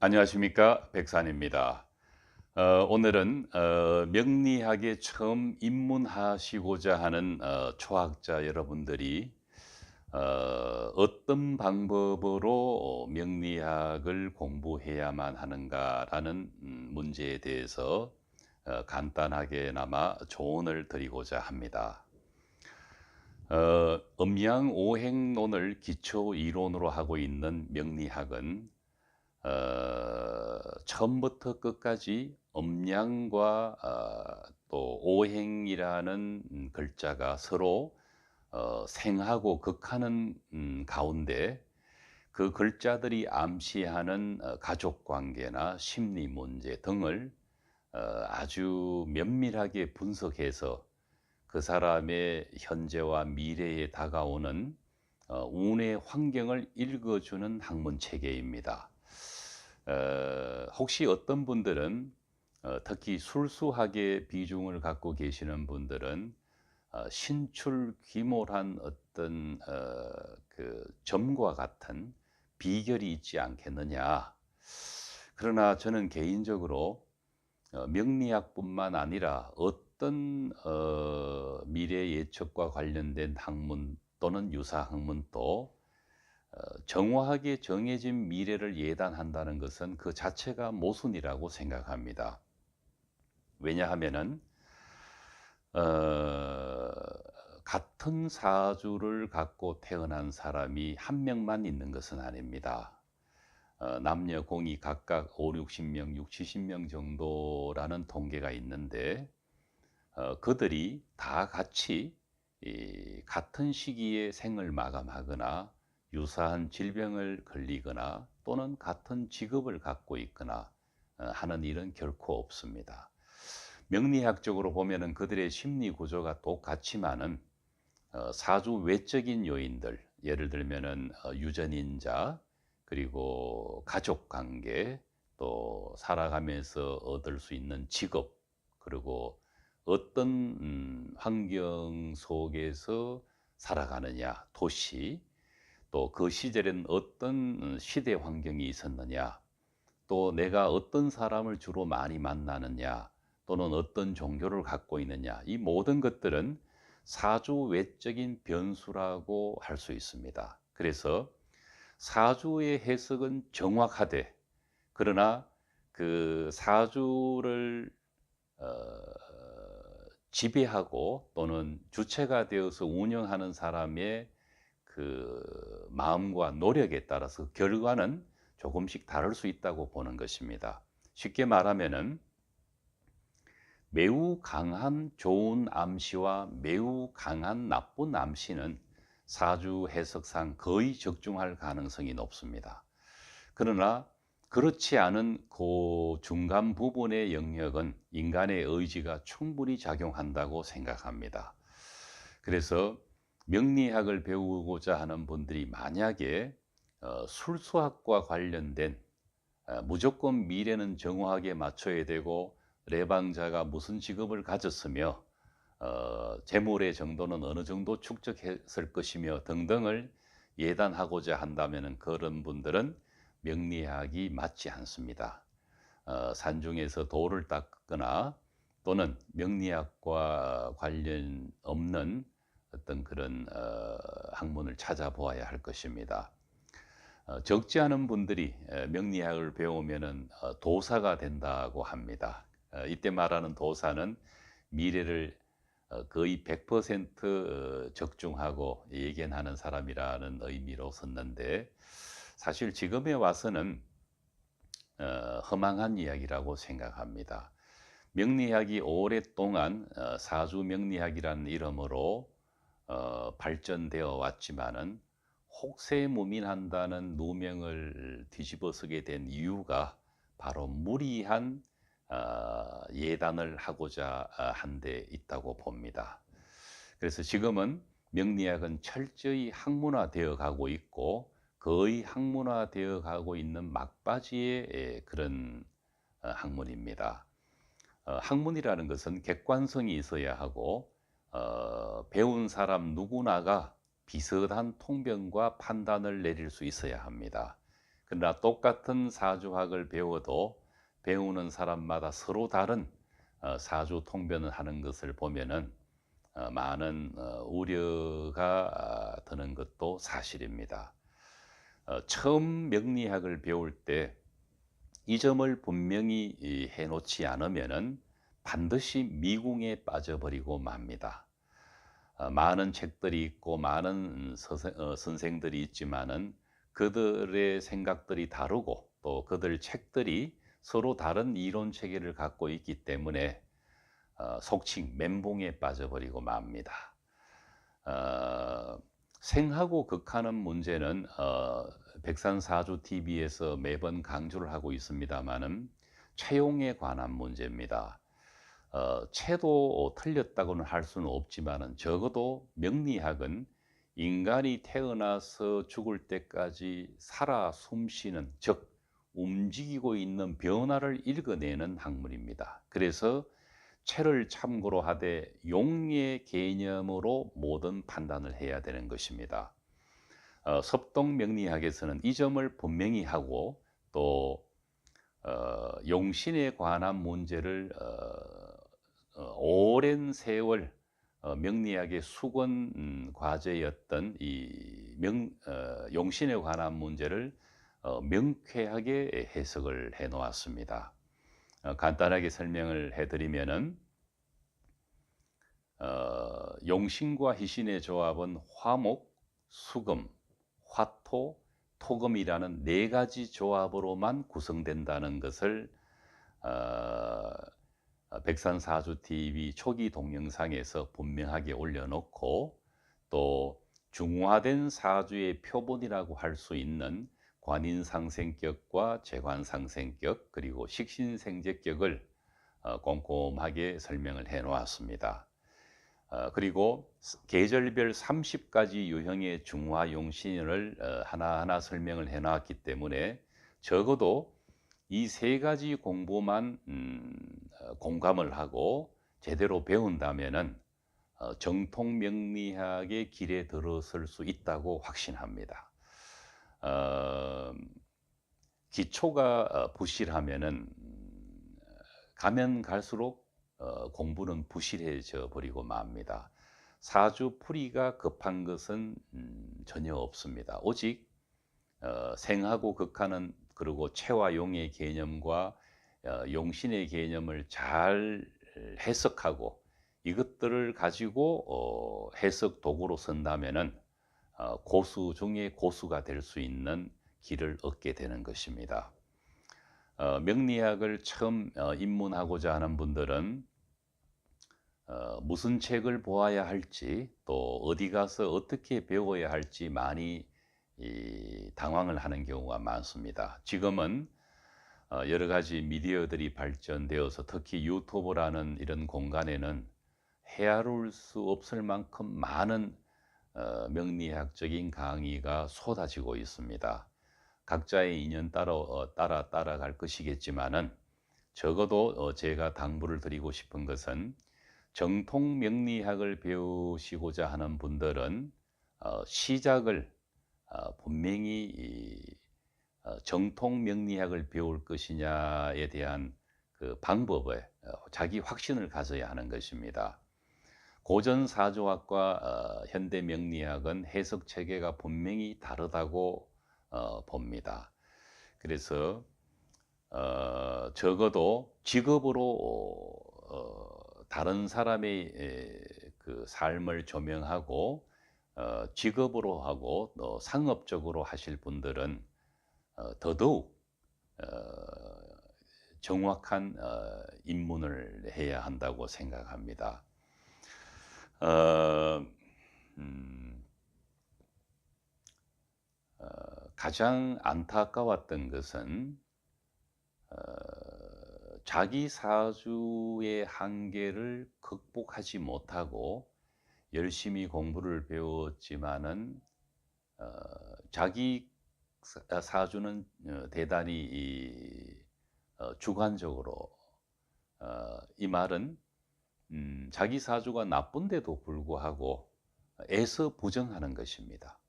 안녕하십니까, 백산입니다. 오늘은 명리학에 처음 입문하시고자 하는 초학자 여러분들이 어떤 방법으로 명리학을 공부해야만 하는가라는 문제에 대해서 간단하게나마 조언을 드리고자 합니다. 음양오행론을 기초 이론으로 하고 있는 명리학은 처음부터 끝까지 음양과 또 오행이라는 글자가 서로 생하고 극하는 가운데 그 글자들이 암시하는 가족 관계나 심리 문제 등을 아주 면밀하게 분석해서 그 사람의 현재와 미래에 다가오는 운의 환경을 읽어주는 학문 체계입니다. 혹시 어떤 분들은 특히 술수학에 비중을 갖고 계시는 분들은 신출귀몰한 어떤 그 점과 같은 비결이 있지 않겠느냐. 그러나 저는 개인적으로 명리학뿐만 아니라 어떤 미래 예측과 관련된 학문 또는 유사 학문도 정확하게 정해진 미래를 예단한다는 것은 그 자체가 모순이라고 생각합니다. 왜냐하면은 어, 같은 사주를 갖고 태어난 사람이 한 명만 있는 것은 아닙니다. 남녀 공이 각각 5, 60명, 6, 70명 정도라는 통계가 있는데 그들이 다 같이 같은 시기에 생을 마감하거나 유사한 질병을 걸리거나 또는 같은 직업을 갖고 있거나 하는 일은 결코 없습니다. 명리학적으로 보면은 그들의 심리 구조가 똑같지만은 사주 외적인 요인들, 예를 들면은 유전인자, 그리고 가족 관계, 또 살아가면서 얻을 수 있는 직업, 그리고 어떤 환경 속에서 살아가느냐, 도시, 또 그 시절엔 어떤 시대 환경이 있었느냐, 또 내가 어떤 사람을 주로 많이 만나느냐, 또는 어떤 종교를 갖고 있느냐, 이 모든 것들은 사주 외적인 변수라고 할 수 있습니다. 그래서 사주의 해석은 정확하되, 그러나 그 사주를 어, 지배하고 또는 주체가 되어서 운영하는 사람의 그 마음과 노력에 따라서 결과는 조금씩 다를 수 있다고 보는 것입니다. 쉽게 말하면은 매우 강한 좋은 암시와 매우 강한 나쁜 암시는 사주 해석상 거의 적중할 가능성이 높습니다. 그러나 그렇지 않은 그 중간 부분의 영역은 인간의 의지가 충분히 작용한다고 생각합니다. 그래서 명리학을 배우고자 하는 분들이 만약에 술수학과 관련된 무조건 미래는 정확하게 맞춰야 되고 레방자가 무슨 직업을 가졌으며 재물의 정도는 어느 정도 축적했을 것이며 등등을 예단하고자 한다면 그런 분들은 명리학이 맞지 않습니다. 산중에서 돌을 닦거나 또는 명리학과 관련 없는 어떤 그런 학문을 찾아보아야 할 것입니다. 적지 않은 분들이 명리학을 배우면은 도사가 된다고 합니다. 이때 말하는 도사는 미래를 거의 100% 적중하고 예견하는 사람이라는 의미로 썼는데, 사실 지금에 와서는 허망한 이야기라고 생각합니다. 명리학이 오랫동안 사주 명리학이라는 이름으로 발전되어 왔지만은 혹세무민한다는 누명을 뒤집어쓰게 된 이유가 바로 무리한 예단을 하고자 한 데 있다고 봅니다. 그래서 지금은 명리학은 철저히 학문화되어 가고 있고 거의 학문화되어 가고 있는 막바지의 그런 학문입니다. 학문이라는 것은 객관성이 있어야 하고 배운 사람 누구나가 비슷한 통변과 판단을 내릴 수 있어야 합니다. 그러나 똑같은 사주학을 배워도 배우는 사람마다 서로 다른 사주 통변을 하는 것을 보면은 많은 우려가 드는 것도 사실입니다. 처음 명리학을 배울 때 이 점을 분명히 해 놓지 않으면은 반드시 미궁에 빠져버리고 맙니다. 많은 책들이 있고 많은 선생들이 있지만은 그들의 생각들이 다르고 또 그들 책들이 서로 다른 이론 체계를 갖고 있기 때문에 속칭 멘붕에 빠져버리고 맙니다. 어 생하고 극하는 문제는 백산사주 TV에서 매번 강조를 하고 있습니다마는 채용에 관한 문제입니다. 채도 틀렸다고는 할 수는 없지만은 적어도 명리학은 인간이 태어나서 죽을 때까지 살아 숨쉬는, 즉 움직이고 있는 변화를 읽어내는 학문입니다. 그래서 채를 참고로 하되 용의 개념으로 모든 판단을 해야 되는 것입니다. 섭동명리학에서는 이 점을 분명히 하고 또 용신에 관한 문제를 오랜 세월 명리학의 수권 과제였던 이 용신에 관한 문제를 명쾌하게 해석을 해 놓았습니다. 간단하게 설명을 해 드리면은 용신과 희신의 조합은 화목, 수금, 화토, 토금이라는 네 가지 조합으로만 구성된다는 것을 어 백산사주TV 초기 동영상에서 분명하게 올려놓고 또 중화된 사주의 표본이라고 할 수 있는 관인상생격과 재관상생격 그리고 식신생제격을 꼼꼼하게 설명을 해 놓았습니다. 그리고 계절별 30가지 유형의 중화용신을 하나하나 설명을 해 놨기 때문에 적어도 이 세 가지 공부만 공감을 하고 제대로 배운다면은 정통 명리학의 길에 들어설 수 있다고 확신합니다. 어 기초가 부실하면은 가면 갈수록 공부는 부실해져 버리고 맙니다. 사주풀이가 급한 것은 전혀 없습니다. 오직 생하고 극하는 그리고 채와 용의 개념과 용신의 개념을 잘 해석하고 이것들을 가지고 해석 도구로 쓴다면은 고수 중에 고수가 될 수 있는 길을 얻게 되는 것입니다. 명리학을 처음 입문하고자 하는 분들은 무슨 책을 보아야 할지 또 어디 가서 어떻게 배워야 할지 많이 당황을 하는 경우가 많습니다. 지금은 여러 가지 미디어들이 발전되어서 특히 유튜브라는 이런 공간에는 헤아릴 수 없을 만큼 많은 명리학적인 강의가 쏟아지고 있습니다. 각자의 인연 따라갈 것이겠지만은 적어도 제가 당부를 드리고 싶은 것은 정통 명리학을 배우시고자 하는 분들은 시작을 분명히 정통 명리학을 배울 것이냐에 대한 그 방법에 자기 확신을 가져야 하는 것입니다. 고전 사조학과 현대 명리학은 해석 체계가 분명히 다르다고 봅니다. 그래서 적어도 직업으로 다른 사람의 그 삶을 조명하고 직업으로 하고 또 상업적으로 하실 분들은 더더욱 어 정확한 입문을 해야 한다고 생각합니다. 어 음 가장 안타까웠던 것은 어 자기 사주의 한계를 극복하지 못하고 열심히 공부를 배웠지만은 어 자기 사주는 대단히 주관적으로 이 말은 자기 사주가 나쁜데도 불구하고 애서 부정하는 것입니다.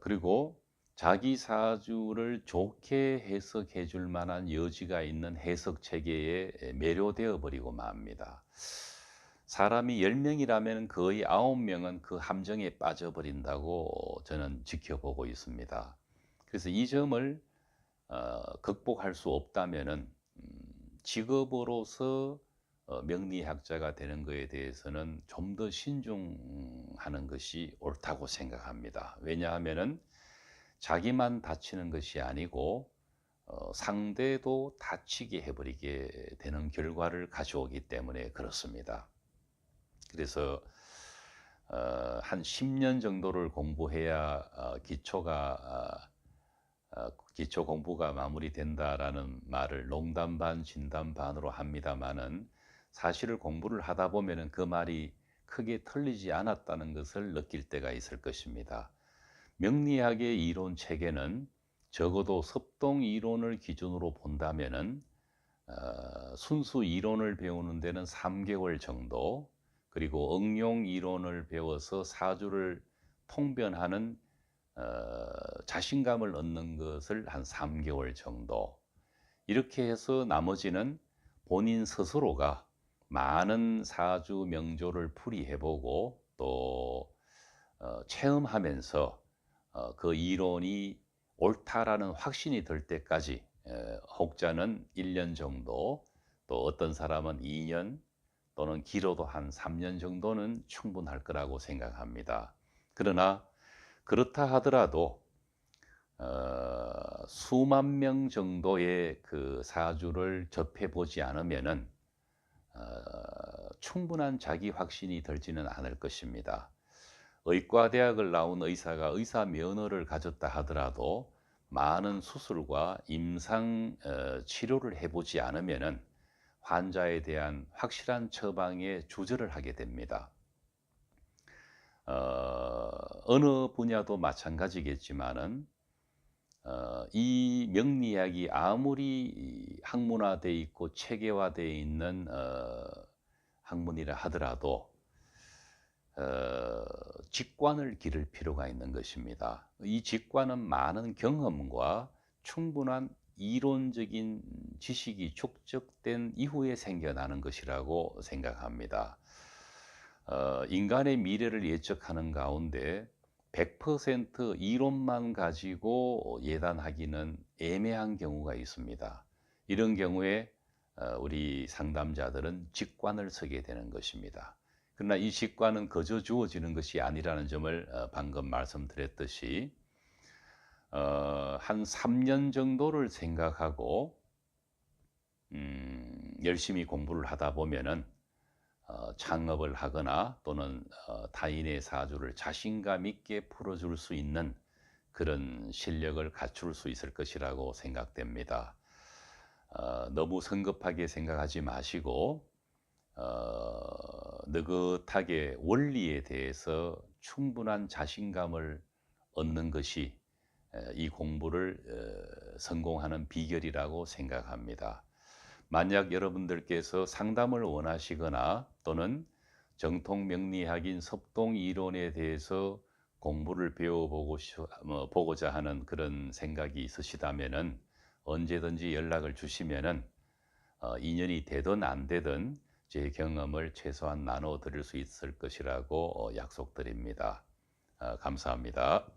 그리고 자기 사주를 좋게 해석해 줄 만한 여지가 있는 해석 체계에 매료되어 버리고 맙니다. 사람이 10 명이라면 거의 9 명은 그 함정에 빠져버린다고 저는 지켜보고 있습니다. 그래서 이 점을 극복할 수 없다면은 직업으로서 명리학자가 되는 거에 대해서는 좀 더 신중하는 것이 옳다고 생각합니다. 왜냐하면은 자기만 다치는 것이 아니고 상대도 다치게 해 버리게 되는 결과를 가져오기 때문에 그렇습니다. 그래서 한 10년 정도를 공부해야 기초 공부가 마무리된다라는 말을 농담 반 진담 반으로 합니다마는, 사실을 공부를 하다 보면은 그 말이 크게 틀리지 않았다는 것을 느낄 때가 있을 것입니다. 명리학의 이론 체계는 적어도 섭동 이론을 기준으로 본다면은 순수 이론을 배우는 데는 3개월 정도, 그리고 응용 이론을 배워서 사주를 통변하는 자신감을 얻는 것을 한 3개월 정도, 이렇게 해서 나머지는 본인 스스로가 많은 사주 명조를 풀이해 보고 또 체험하면서 그 이론이 옳다라는 확신이 들 때까지, 혹자는 1년 정도, 또 어떤 사람은 2년, 또는 길어도 한 3년 정도는 충분할 거라고 생각합니다. 그러나 그렇다 하더라도 수만 명 정도의 그 사주를 접해 보지 않으면은 충분한 자기 확신이 들지는 않을 것입니다. 의과대학을 나온 의사가 의사 면허를 가졌다 하더라도 많은 수술과 임상 치료를 해 보지 않으면은 환자에 대한 확실한 처방에 주저를 하게 됩니다. 어느 분야도 마찬가지겠지만은 이 명리학이 아무리 학문화되어 있고 체계화되어 있는 학문이라 하더라도 직관을 기를 필요가 있는 것입니다. 이 직관은 많은 경험과 충분한 이론적인 지식이 축적된 이후에 생겨나는 것이라고 생각합니다. 인간의 미래를 예측하는 가운데 100% 이론만 가지고 예단하기는 애매한 경우가 있습니다. 이런 경우에 우리 상담자들은 직관을 서게 되는 것입니다. 그러나 이 직관은 거저 주어지는 것이 아니라는 점을 방금 말씀드렸듯이 한 3년 정도를 생각하고 열심히 공부를 하다 보면은 창업을 하거나 또는 타인의 사주를 자신감 있게 풀어줄 수 있는 그런 실력을 갖출 수 있을 것이라고 생각됩니다. 너무 성급하게 생각하지 마시고 느긋하게 원리에 대해서 충분한 자신감을 얻는 것이 이 공부를 성공하는 비결이라고 생각합니다. 만약 여러분들께서 상담을 원하시거나 또는 정통 명리학인 섭동 이론에 대해서 공부를 보고자 하는 그런 생각이 있으시다면은 언제든지 연락을 주시면은 인연이 되든 안 되든 제 경험을 최소한 나눠 드릴 수 있을 것이라고 약속드립니다. 감사합니다.